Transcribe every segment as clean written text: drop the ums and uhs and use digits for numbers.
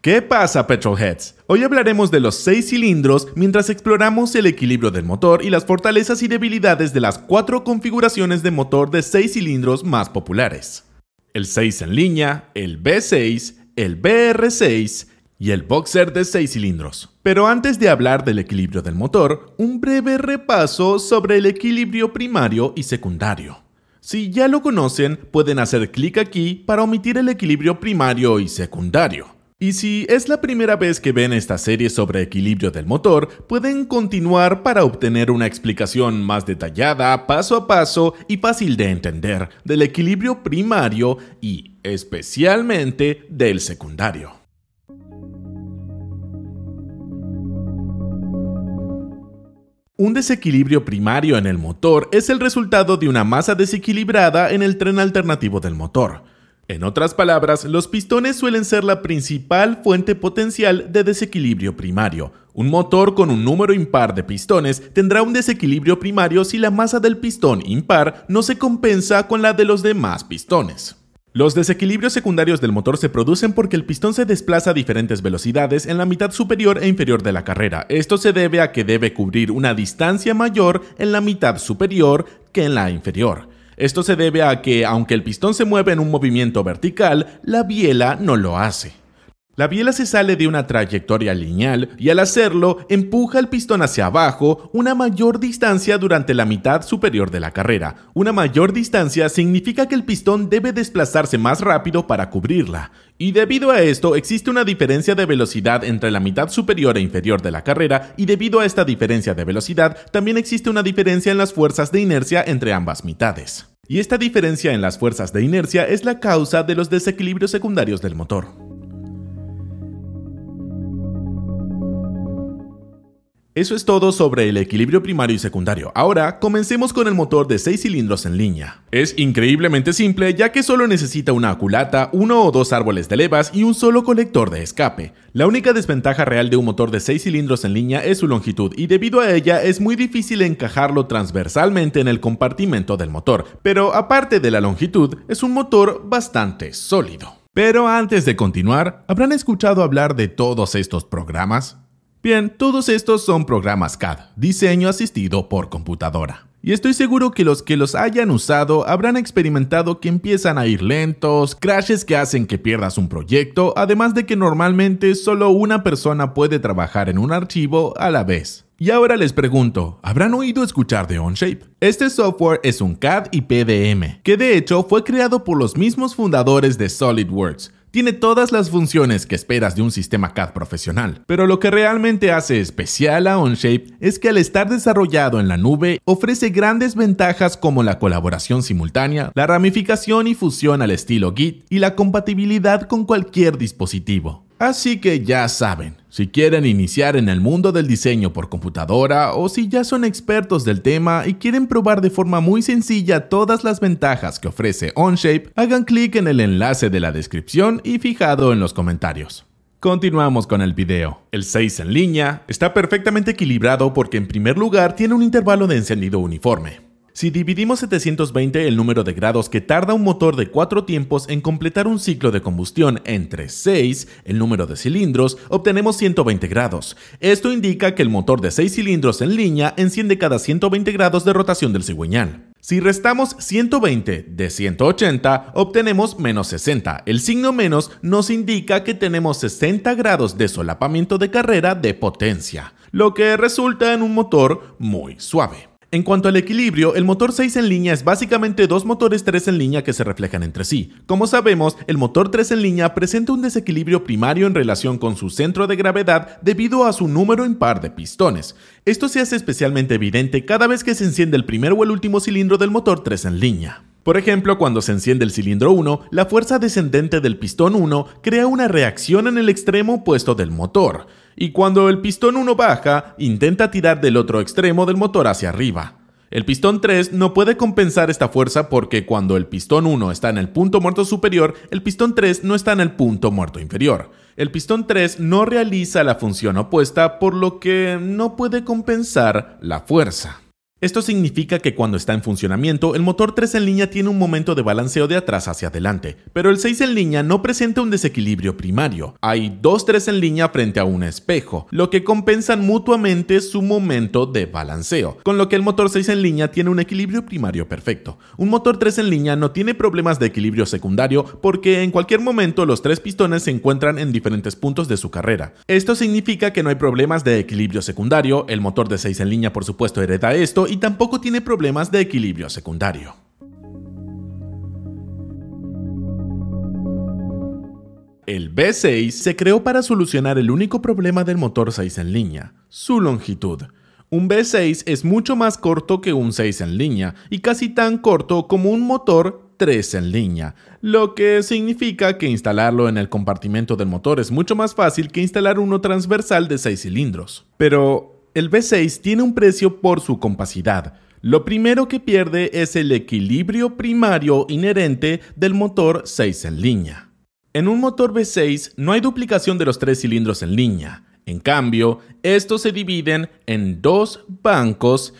¿Qué pasa, Petrolheads? Hoy hablaremos de los 6 cilindros mientras exploramos el equilibrio del motor y las fortalezas y debilidades de las 4 configuraciones de motor de 6 cilindros más populares. El 6 en línea, el V6, el BR6 y el Boxer de 6 cilindros. Pero antes de hablar del equilibrio del motor, un breve repaso sobre el equilibrio primario y secundario. Si ya lo conocen, pueden hacer clic aquí para omitir el equilibrio primario y secundario. Y si es la primera vez que ven esta serie sobre equilibrio del motor, pueden continuar para obtener una explicación más detallada, paso a paso y fácil de entender del equilibrio primario y, especialmente, del secundario. Un desequilibrio primario en el motor es el resultado de una masa desequilibrada en el tren alternativo del motor. En otras palabras, los pistones suelen ser la principal fuente potencial de desequilibrio primario. Un motor con un número impar de pistones tendrá un desequilibrio primario si la masa del pistón impar no se compensa con la de los demás pistones. Los desequilibrios secundarios del motor se producen porque el pistón se desplaza a diferentes velocidades en la mitad superior e inferior de la carrera. Esto se debe a que debe cubrir una distancia mayor en la mitad superior que en la inferior. Esto se debe a que, aunque el pistón se mueve en un movimiento vertical, la biela no lo hace. La biela se sale de una trayectoria lineal y al hacerlo, empuja el pistón hacia abajo una mayor distancia durante la mitad superior de la carrera. Una mayor distancia significa que el pistón debe desplazarse más rápido para cubrirla. Y debido a esto, existe una diferencia de velocidad entre la mitad superior e inferior de la carrera, y debido a esta diferencia de velocidad, también existe una diferencia en las fuerzas de inercia entre ambas mitades. Y esta diferencia en las fuerzas de inercia es la causa de los desequilibrios secundarios del motor. Eso es todo sobre el equilibrio primario y secundario. Ahora, comencemos con el motor de 6 cilindros en línea. Es increíblemente simple, ya que solo necesita una culata, 1 o 2 árboles de levas y un solo colector de escape. La única desventaja real de un motor de 6 cilindros en línea es su longitud, y debido a ella es muy difícil encajarlo transversalmente en el compartimento del motor. Pero aparte de la longitud, es un motor bastante sólido. Pero antes de continuar, ¿habrán escuchado hablar de todos estos programas? Bien, todos estos son programas CAD, diseño asistido por computadora. Y estoy seguro que los hayan usado habrán experimentado que empiezan a ir lentos, crashes que hacen que pierdas un proyecto, además de que normalmente solo una persona puede trabajar en un archivo a la vez. Y ahora les pregunto, ¿habrán oído escuchar de Onshape? Este software es un CAD y PDM, que de hecho fue creado por los mismos fundadores de SolidWorks. Tiene todas las funciones que esperas de un sistema CAD profesional, pero lo que realmente hace especial a Onshape es que al estar desarrollado en la nube, ofrece grandes ventajas como la colaboración simultánea, la ramificación y fusión al estilo Git y la compatibilidad con cualquier dispositivo. Así que ya saben, si quieren iniciar en el mundo del diseño por computadora o si ya son expertos del tema y quieren probar de forma muy sencilla todas las ventajas que ofrece Onshape, hagan clic en el enlace de la descripción y fijado en los comentarios. Continuamos con el video. El 6 en línea está perfectamente equilibrado porque en primer lugar tiene un intervalo de encendido uniforme. Si dividimos 720 el número de grados que tarda un motor de 4 tiempos en completar un ciclo de combustión entre 6, el número de cilindros, obtenemos 120 grados. Esto indica que el motor de 6 cilindros en línea enciende cada 120 grados de rotación del cigüeñal. Si restamos 120 de 180, obtenemos menos 60. El signo menos nos indica que tenemos 60 grados de solapamiento de carrera de potencia, lo que resulta en un motor muy suave. En cuanto al equilibrio, el motor 6 en línea es básicamente dos motores 3 en línea que se reflejan entre sí. Como sabemos, el motor 3 en línea presenta un desequilibrio primario en relación con su centro de gravedad debido a su número impar de pistones. Esto se hace especialmente evidente cada vez que se enciende el primer o el último cilindro del motor 3 en línea. Por ejemplo, cuando se enciende el cilindro 1, la fuerza descendente del pistón 1 crea una reacción en el extremo opuesto del motor, y cuando el pistón 1 baja, intenta tirar del otro extremo del motor hacia arriba. El pistón 3 no puede compensar esta fuerza porque cuando el pistón 1 está en el punto muerto superior, el pistón 3 no está en el punto muerto inferior. El pistón 3 no realiza la función opuesta, por lo que no puede compensar la fuerza. Esto significa que cuando está en funcionamiento, el motor 3 en línea tiene un momento de balanceo de atrás hacia adelante, pero el 6 en línea no presenta un desequilibrio primario. Hay dos 3 en línea frente a un espejo, lo que compensan mutuamente su momento de balanceo, con lo que el motor 6 en línea tiene un equilibrio primario perfecto. Un motor 3 en línea no tiene problemas de equilibrio secundario porque en cualquier momento los tres pistones se encuentran en diferentes puntos de su carrera. Esto significa que no hay problemas de equilibrio secundario, el motor de 6 en línea por supuesto hereda esto y tampoco tiene problemas de equilibrio secundario. El V6 se creó para solucionar el único problema del motor 6 en línea, su longitud. Un V6 es mucho más corto que un 6 en línea y casi tan corto como un motor 3 en línea, lo que significa que instalarlo en el compartimento del motor es mucho más fácil que instalar uno transversal de 6 cilindros. Pero el V6 tiene un precio por su compacidad. Lo primero que pierde es el equilibrio primario inherente del motor 6 en línea. En un motor V6 no hay duplicación de los 3 cilindros en línea. En cambio, estos se dividen en dos bancos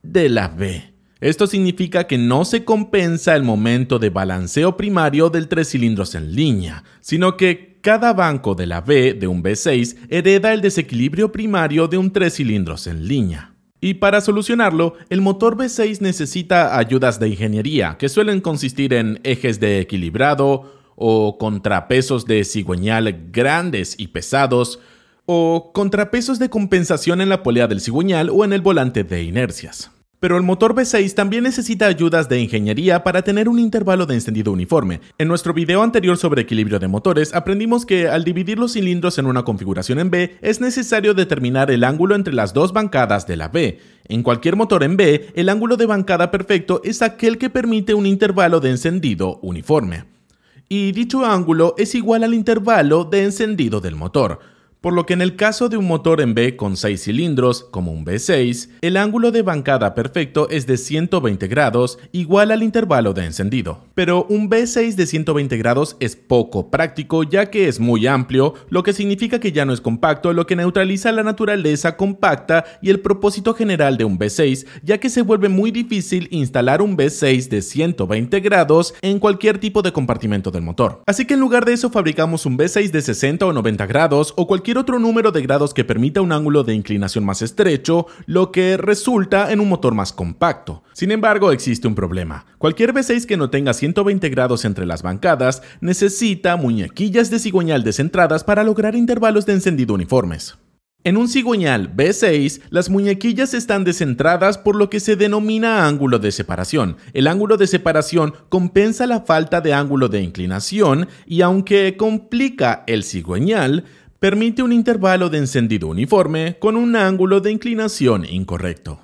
de la V. Esto significa que no se compensa el momento de balanceo primario del 3 cilindros en línea, sino que cada banco de la V de un V6 hereda el desequilibrio primario de un 3 cilindros en línea. Y para solucionarlo, el motor V6 necesita ayudas de ingeniería, que suelen consistir en ejes de equilibrado, o contrapesos de cigüeñal grandes y pesados, o contrapesos de compensación en la polea del cigüeñal o en el volante de inercias. Pero el motor V6 también necesita ayudas de ingeniería para tener un intervalo de encendido uniforme. En nuestro video anterior sobre equilibrio de motores, aprendimos que al dividir los cilindros en una configuración en V, es necesario determinar el ángulo entre las dos bancadas de la V. En cualquier motor en V, el ángulo de bancada perfecto es aquel que permite un intervalo de encendido uniforme. Y dicho ángulo es igual al intervalo de encendido del motor. Por lo que en el caso de un motor en V con 6 cilindros, como un V6, el ángulo de bancada perfecto es de 120 grados, igual al intervalo de encendido. Pero un V6 de 120 grados es poco práctico ya que es muy amplio, lo que significa que ya no es compacto, lo que neutraliza la naturaleza compacta y el propósito general de un V6, ya que se vuelve muy difícil instalar un V6 de 120 grados en cualquier tipo de compartimento del motor. Así que en lugar de eso fabricamos un V6 de 60 o 90 grados o cualquier otro número de grados que permita un ángulo de inclinación más estrecho, lo que resulta en un motor más compacto. Sin embargo, existe un problema. Cualquier V6 que no tenga 120 grados entre las bancadas necesita muñequillas de cigüeñal descentradas para lograr intervalos de encendido uniformes. En un cigüeñal V6, las muñequillas están descentradas por lo que se denomina ángulo de separación. El ángulo de separación compensa la falta de ángulo de inclinación y aunque complica el cigüeñal, permite un intervalo de encendido uniforme con un ángulo de inclinación incorrecto.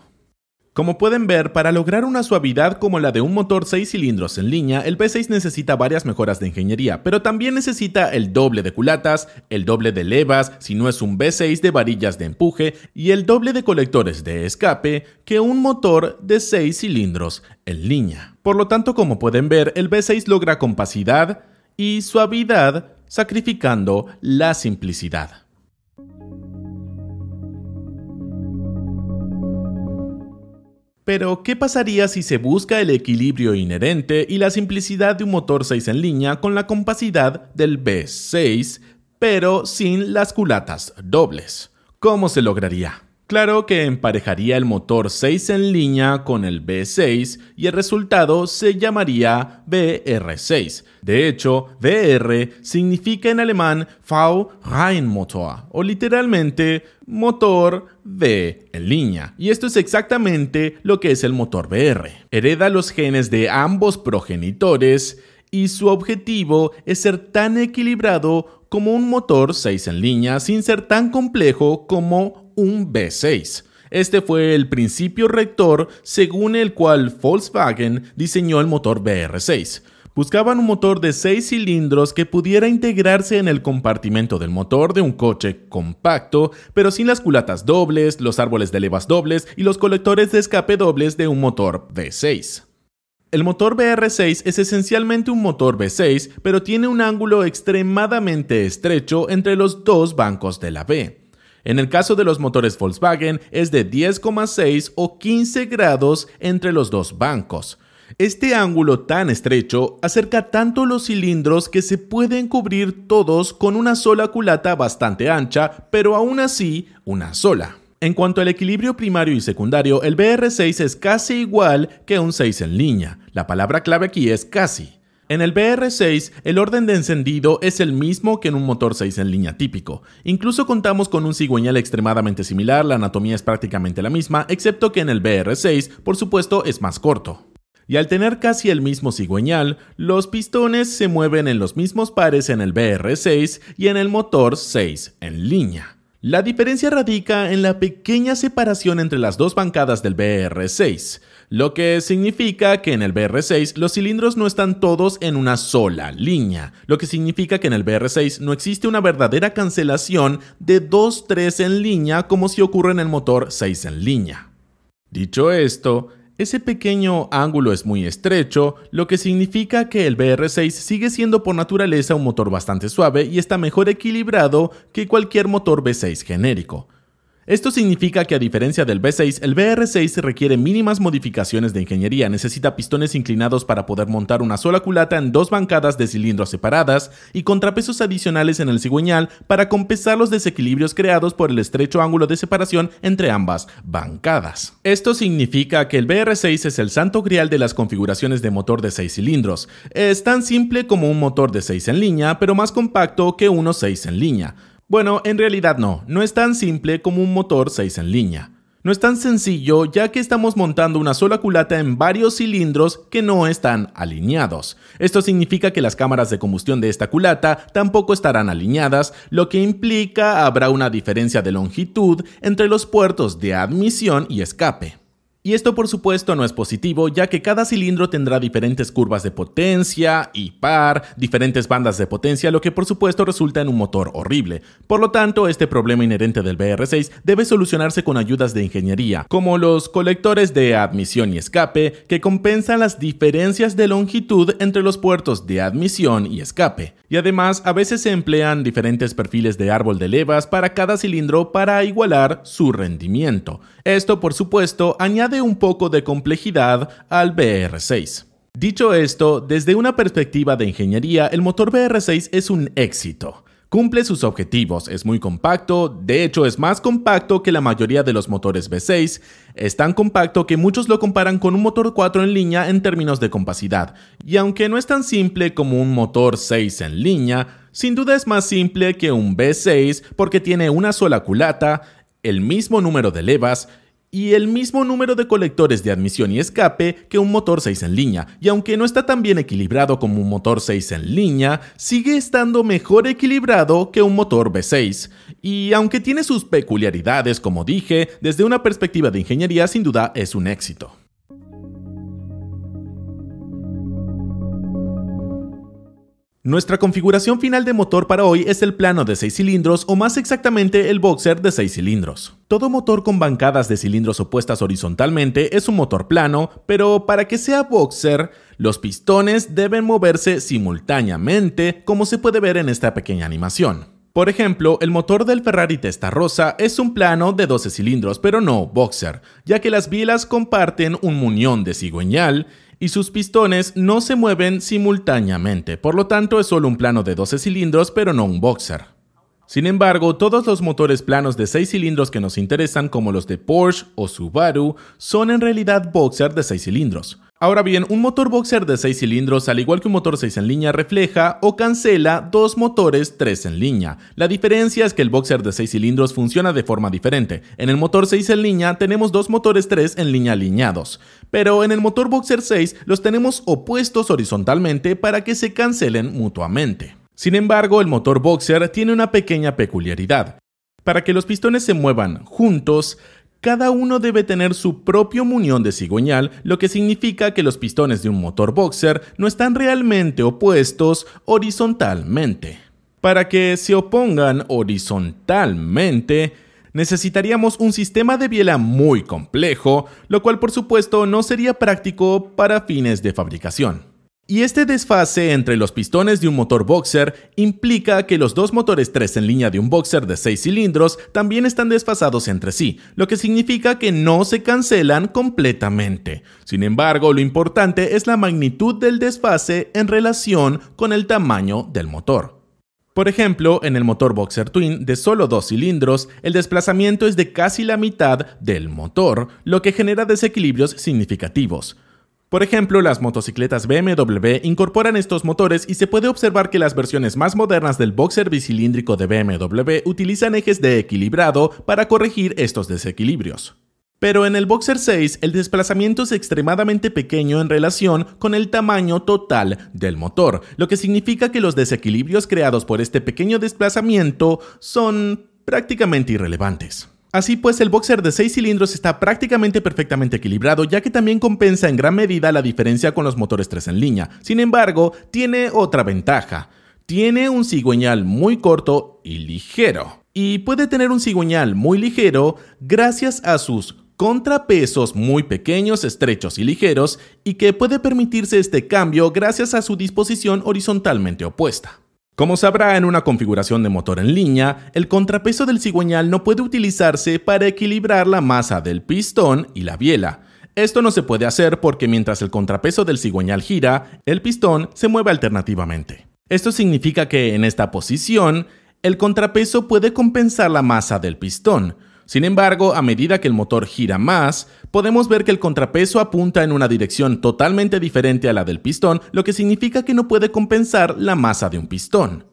Como pueden ver, para lograr una suavidad como la de un motor 6 cilindros en línea, el V6 necesita varias mejoras de ingeniería, pero también necesita el doble de culatas, el doble de levas si no es un V6 de varillas de empuje y el doble de colectores de escape que un motor de 6 cilindros en línea. Por lo tanto, como pueden ver, el V6 logra compacidad y suavidad sacrificando la simplicidad. Pero, ¿qué pasaría si se busca el equilibrio inherente y la simplicidad de un motor 6 en línea con la compacidad del V6, pero sin las culatas dobles? ¿Cómo se lograría? Claro que emparejaría el motor 6 en línea con el V6 y el resultado se llamaría VR6. De hecho, VR significa en alemán V-Reihenmotor o literalmente motor V en línea. Y esto es exactamente lo que es el motor VR. Hereda los genes de ambos progenitores y su objetivo es ser tan equilibrado como un motor 6 en línea sin ser tan complejo como un V6. Este fue el principio rector según el cual Volkswagen diseñó el motor VR6. Buscaban un motor de 6 cilindros que pudiera integrarse en el compartimento del motor de un coche compacto, pero sin las culatas dobles, los árboles de levas dobles y los colectores de escape dobles de un motor V6. El motor VR6 es esencialmente un motor V6, pero tiene un ángulo extremadamente estrecho entre los dos bancos de la V. En el caso de los motores Volkswagen es de 10,6 o 15 grados entre los dos bancos. Este ángulo tan estrecho acerca tanto los cilindros que se pueden cubrir todos con una sola culata bastante ancha, pero aún así una sola. En cuanto al equilibrio primario y secundario, el BR6 es casi igual que un 6 en línea. La palabra clave aquí es casi. En el BR6, el orden de encendido es el mismo que en un motor 6 en línea típico. Incluso contamos con un cigüeñal extremadamente similar, la anatomía es prácticamente la misma, excepto que en el BR6, por supuesto, es más corto. Y al tener casi el mismo cigüeñal, los pistones se mueven en los mismos pares en el BR6 y en el motor 6 en línea. La diferencia radica en la pequeña separación entre las dos bancadas del BR6, lo que significa que en el BR6 los cilindros no están todos en una sola línea, lo que significa que en el BR6 no existe una verdadera cancelación de 2-3 en línea como si ocurre en el motor 6 en línea. Dicho esto, ese pequeño ángulo es muy estrecho, lo que significa que el BR6 sigue siendo por naturaleza un motor bastante suave y está mejor equilibrado que cualquier motor V6 genérico. Esto significa que a diferencia del V6, el BR6 requiere mínimas modificaciones de ingeniería, necesita pistones inclinados para poder montar una sola culata en dos bancadas de cilindros separadas y contrapesos adicionales en el cigüeñal para compensar los desequilibrios creados por el estrecho ángulo de separación entre ambas bancadas. Esto significa que el BR6 es el santo grial de las configuraciones de motor de 6 cilindros. Es tan simple como un motor de 6 en línea, pero más compacto que uno 6 en línea. Bueno, en realidad no es tan simple como un motor 6 en línea. No es tan sencillo ya que estamos montando una sola culata en varios cilindros que no están alineados. Esto significa que las cámaras de combustión de esta culata tampoco estarán alineadas, lo que implica habrá una diferencia de longitud entre los puertos de admisión y escape. Y esto por supuesto no es positivo, ya que cada cilindro tendrá diferentes curvas de potencia y par, diferentes bandas de potencia, lo que por supuesto resulta en un motor horrible. Por lo tanto, este problema inherente del BR6 debe solucionarse con ayudas de ingeniería, como los colectores de admisión y escape, que compensan las diferencias de longitud entre los puertos de admisión y escape. Y además, a veces se emplean diferentes perfiles de árbol de levas para cada cilindro para igualar su rendimiento. Esto, por supuesto, añade un poco de complejidad al BR6. Dicho esto, desde una perspectiva de ingeniería, el motor BR6 es un éxito. Cumple sus objetivos, es muy compacto, de hecho es más compacto que la mayoría de los motores V6, es tan compacto que muchos lo comparan con un motor 4 en línea en términos de compacidad, y aunque no es tan simple como un motor 6 en línea, sin duda es más simple que un V6 porque tiene una sola culata, el mismo número de levas, y el mismo número de colectores de admisión y escape que un motor 6 en línea, y aunque no está tan bien equilibrado como un motor 6 en línea, sigue estando mejor equilibrado que un motor V6. Y aunque tiene sus peculiaridades, como dije, desde una perspectiva de ingeniería sin duda es un éxito. Nuestra configuración final de motor para hoy es el plano de 6 cilindros o más exactamente el boxer de 6 cilindros. Todo motor con bancadas de cilindros opuestas horizontalmente es un motor plano, pero para que sea boxer, los pistones deben moverse simultáneamente, como se puede ver en esta pequeña animación. Por ejemplo, el motor del Ferrari Testarossa es un plano de 12 cilindros, pero no boxer, ya que las bielas comparten un muñón de cigüeñal y sus pistones no se mueven simultáneamente, por lo tanto es solo un plano de 12 cilindros, pero no un boxer. Sin embargo, todos los motores planos de 6 cilindros que nos interesan, como los de Porsche o Subaru, son en realidad boxer de 6 cilindros. Ahora bien, un motor boxer de 6 cilindros, al igual que un motor 6 en línea, refleja o cancela dos motores 3 en línea. La diferencia es que el boxer de 6 cilindros funciona de forma diferente. En el motor 6 en línea tenemos dos motores 3 en línea alineados, pero en el motor boxer 6 los tenemos opuestos horizontalmente para que se cancelen mutuamente. Sin embargo, el motor boxer tiene una pequeña peculiaridad. Para que los pistones se muevan juntos, cada uno debe tener su propio muñón de cigüeñal, lo que significa que los pistones de un motor boxer no están realmente opuestos horizontalmente. Para que se opongan horizontalmente, necesitaríamos un sistema de biela muy complejo, lo cual por supuesto no sería práctico para fines de fabricación. Y este desfase entre los pistones de un motor boxer implica que los dos motores 3 en línea de un boxer de 6 cilindros también están desfasados entre sí, lo que significa que no se cancelan completamente. Sin embargo, lo importante es la magnitud del desfase en relación con el tamaño del motor. Por ejemplo, en el motor Boxer Twin de solo 2 cilindros, el desplazamiento es de casi la mitad del motor, lo que genera desequilibrios significativos. Por ejemplo, las motocicletas BMW incorporan estos motores y se puede observar que las versiones más modernas del boxer bicilíndrico de BMW utilizan ejes de equilibrado para corregir estos desequilibrios. Pero en el Boxer 6 el desplazamiento es extremadamente pequeño en relación con el tamaño total del motor, lo que significa que los desequilibrios creados por este pequeño desplazamiento son prácticamente irrelevantes. Así pues, el boxer de 6 cilindros está prácticamente perfectamente equilibrado, ya que también compensa en gran medida la diferencia con los motores 3 en línea. Sin embargo, tiene otra ventaja. Tiene un cigüeñal muy corto y ligero. Y puede tener un cigüeñal muy ligero gracias a sus contrapesos muy pequeños, estrechos y ligeros, y que puede permitirse este cambio gracias a su disposición horizontalmente opuesta. Como sabrá, en una configuración de motor en línea, el contrapeso del cigüeñal no puede utilizarse para equilibrar la masa del pistón y la biela. Esto no se puede hacer porque mientras el contrapeso del cigüeñal gira, el pistón se mueve alternativamente. Esto significa que en esta posición, el contrapeso puede compensar la masa del pistón. Sin embargo, a medida que el motor gira más, podemos ver que el contrapeso apunta en una dirección totalmente diferente a la del pistón, lo que significa que no puede compensar la masa de un pistón.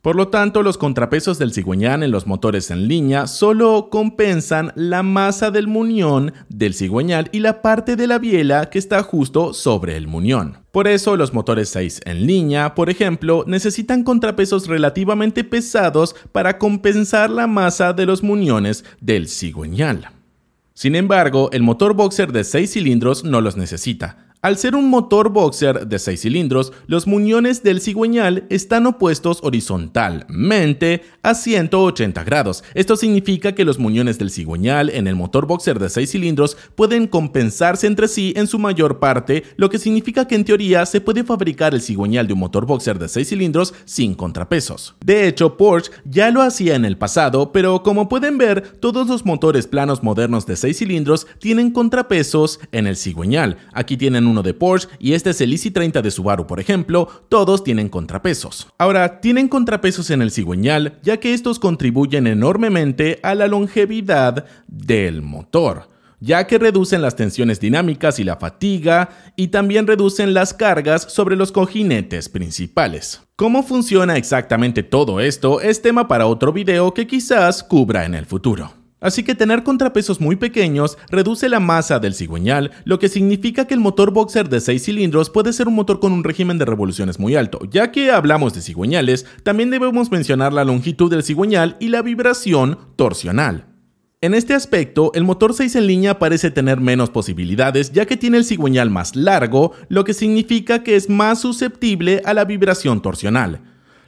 Por lo tanto, los contrapesos del cigüeñal en los motores en línea solo compensan la masa del muñón del cigüeñal y la parte de la biela que está justo sobre el muñón. Por eso, los motores 6 en línea, por ejemplo, necesitan contrapesos relativamente pesados para compensar la masa de los muñones del cigüeñal. Sin embargo, el motor boxer de 6 cilindros no los necesita. Al ser un motor boxer de 6 cilindros, los muñones del cigüeñal están opuestos horizontalmente a 180 grados. Esto significa que los muñones del cigüeñal en el motor boxer de 6 cilindros pueden compensarse entre sí en su mayor parte, lo que significa que en teoría se puede fabricar el cigüeñal de un motor boxer de 6 cilindros sin contrapesos. De hecho, Porsche ya lo hacía en el pasado, pero como pueden ver, todos los motores planos modernos de 6 cilindros tienen contrapesos en el cigüeñal. Aquí tienen uno de Porsche y este es el EC30 de Subaru, por ejemplo. Todos tienen contrapesos. Ahora, tienen contrapesos en el cigüeñal, ya que estos contribuyen enormemente a la longevidad del motor, ya que reducen las tensiones dinámicas y la fatiga, y también reducen las cargas sobre los cojinetes principales. ¿Cómo funciona exactamente todo esto? Es tema para otro video que quizás cubra en el futuro. Así que tener contrapesos muy pequeños reduce la masa del cigüeñal, lo que significa que el motor boxer de 6 cilindros puede ser un motor con un régimen de revoluciones muy alto. Ya que hablamos de cigüeñales, también debemos mencionar la longitud del cigüeñal y la vibración torsional. En este aspecto, el motor 6 en línea parece tener menos posibilidades, ya que tiene el cigüeñal más largo, lo que significa que es más susceptible a la vibración torsional.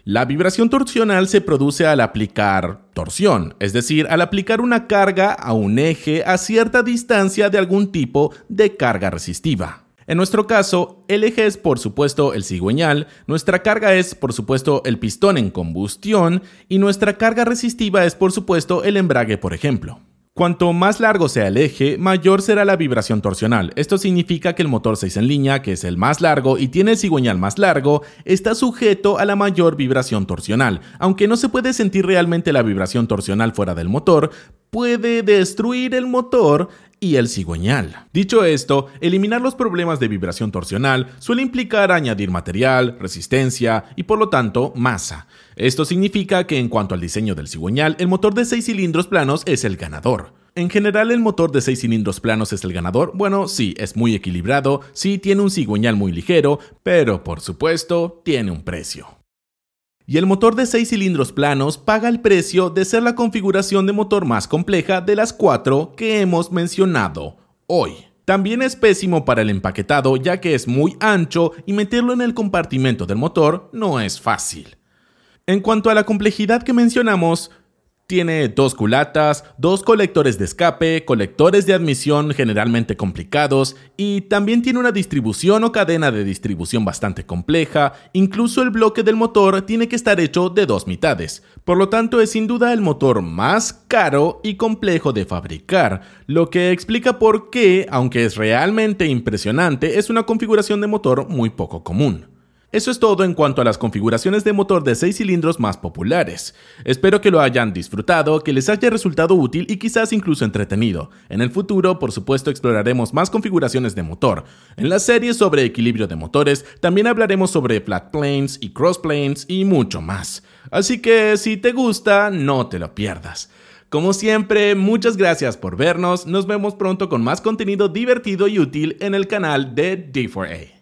La vibración torsional se produce al aplicar torsión, es decir, al aplicar una carga a un eje a cierta distancia de algún tipo de carga resistiva. En nuestro caso, el eje es por supuesto el cigüeñal, nuestra carga es por supuesto el pistón en combustión y nuestra carga resistiva es por supuesto el embrague, por ejemplo. Cuanto más largo sea el eje, mayor será la vibración torsional. Esto significa que el motor 6 en línea, que es el más largo y tiene el cigüeñal más largo, está sujeto a la mayor vibración torsional. Aunque no se puede sentir realmente la vibración torsional fuera del motor, puede destruir el motor y el cigüeñal. Dicho esto, eliminar los problemas de vibración torsional suele implicar añadir material, resistencia y por lo tanto masa. Esto significa que en cuanto al diseño del cigüeñal, el motor de 6 cilindros planos es el ganador. En general, el motor de 6 cilindros planos es el ganador. Bueno, sí, es muy equilibrado, sí tiene un cigüeñal muy ligero, pero por supuesto tiene un precio. Y el motor de 6 cilindros planos paga el precio de ser la configuración de motor más compleja de las 4 que hemos mencionado hoy. También es pésimo para el empaquetado, ya que es muy ancho y meterlo en el compartimento del motor no es fácil. En cuanto a la complejidad que mencionamos, Tiene 2 culatas, 2 colectores de escape, colectores de admisión generalmente complicados y también tiene una distribución o cadena de distribución bastante compleja. Incluso el bloque del motor tiene que estar hecho de 2 mitades. Por lo tanto, es sin duda el motor más caro y complejo de fabricar, lo que explica por qué, aunque es realmente impresionante, es una configuración de motor muy poco común. Eso es todo en cuanto a las configuraciones de motor de 6 cilindros más populares. Espero que lo hayan disfrutado, que les haya resultado útil y quizás incluso entretenido. En el futuro, por supuesto, exploraremos más configuraciones de motor. En la serie sobre equilibrio de motores, también hablaremos sobre flat planes y cross planes y mucho más. Así que si te gusta, no te lo pierdas. Como siempre, muchas gracias por vernos. Nos vemos pronto con más contenido divertido y útil en el canal de D4A.